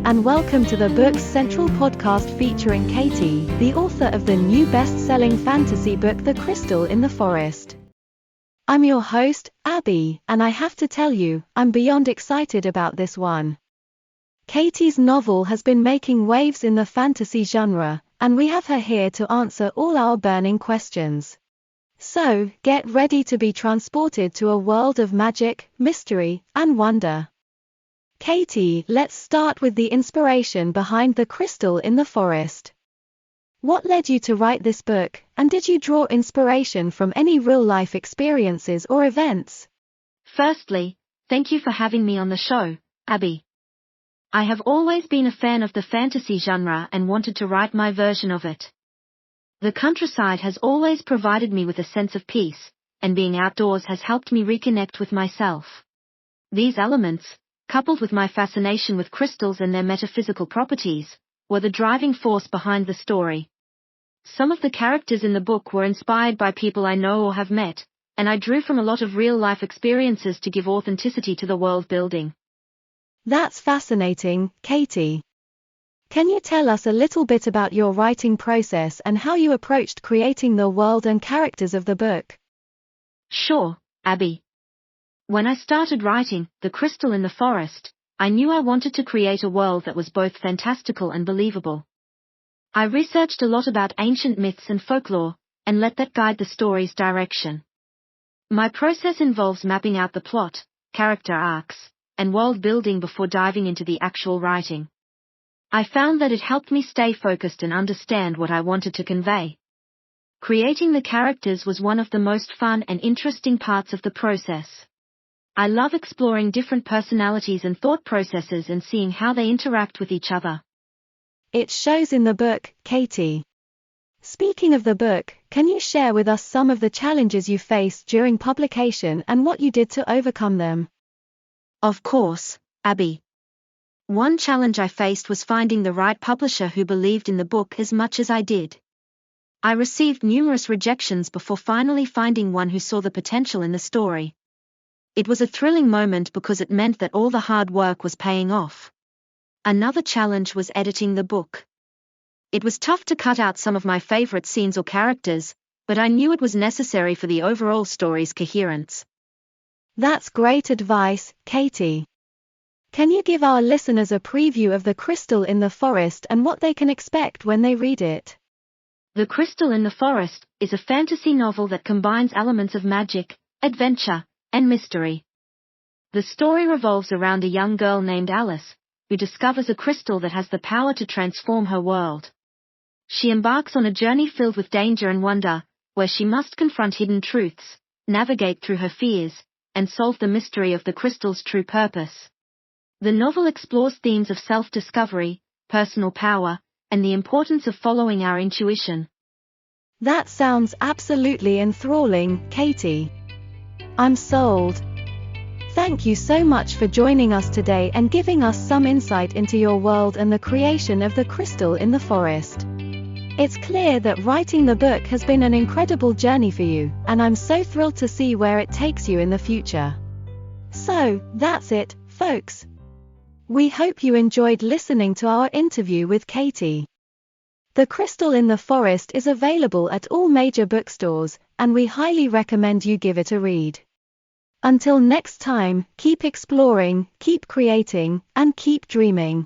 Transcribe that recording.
and welcome to the Books Central podcast featuring Katie, the author of the new best-selling fantasy book The Crystal in the Forest. I'm your host, Abbie, and I have to tell you, I'm beyond excited about this one. Katie's novel has been making waves in the fantasy genre, and we have her here to answer all our burning questions. So, get ready to be transported to a world of magic, mystery, and wonder. Katie, let's start with the inspiration behind The Crystal in the Forest. What led you to write this book, and did you draw inspiration from any real-life experiences or events? Firstly, thank you for having me on the show, Abbie. I have always been a fan of the fantasy genre and wanted to write my version of it. The countryside has always provided me with a sense of peace, and being outdoors has helped me reconnect with myself. These elements, coupled with my fascination with crystals and their metaphysical properties, were the driving force behind the story. Some of the characters in the book were inspired by people I know or have met, and I drew from a lot of real-life experiences to give authenticity to the world building. That's fascinating, Katie. Can you tell us a little bit about your writing process and how you approached creating the world and characters of the book? Sure, Abbie. When I started writing The Crystal in the Forest, I knew I wanted to create a world that was both fantastical and believable. I researched a lot about ancient myths and folklore, and let that guide the story's direction. My process involves mapping out the plot, character arcs, and world building before diving into the actual writing. I found that it helped me stay focused and understand what I wanted to convey. Creating the characters was one of the most fun and interesting parts of the process. I love exploring different personalities and thought processes and seeing how they interact with each other. It shows in the book, Katie. Speaking of the book, can you share with us some of the challenges you faced during publication and what you did to overcome them? Of course, Abbie. One challenge I faced was finding the right publisher who believed in the book as much as I did. I received numerous rejections before finally finding one who saw the potential in the story. It was a thrilling moment because it meant that all the hard work was paying off. Another challenge was editing the book. It was tough to cut out some of my favorite scenes or characters, but I knew it was necessary for the overall story's coherence. That's great advice, Katie. Can you give our listeners a preview of The Crystal in the Forest and what they can expect when they read it? The Crystal in the Forest is a fantasy novel that combines elements of magic, adventure, and mystery. The story revolves around a young girl named Alice, who discovers a crystal that has the power to transform her world. She embarks on a journey filled with danger and wonder, where she must confront hidden truths, navigate through her fears, and solve the mystery of the crystal's true purpose. The novel explores themes of self-discovery, personal power, and the importance of following our intuition. That sounds absolutely enthralling, Katie. I'm sold. Thank you so much for joining us today and giving us some insight into your world and the creation of The Crystal in the Forest. It's clear that writing the book has been an incredible journey for you, and I'm so thrilled to see where it takes you in the future. So, that's it, folks. We hope you enjoyed listening to our interview with Katie. The Crystal in the Forest is available at all major bookstores, and we highly recommend you give it a read. Until next time, keep exploring, keep creating, and keep dreaming.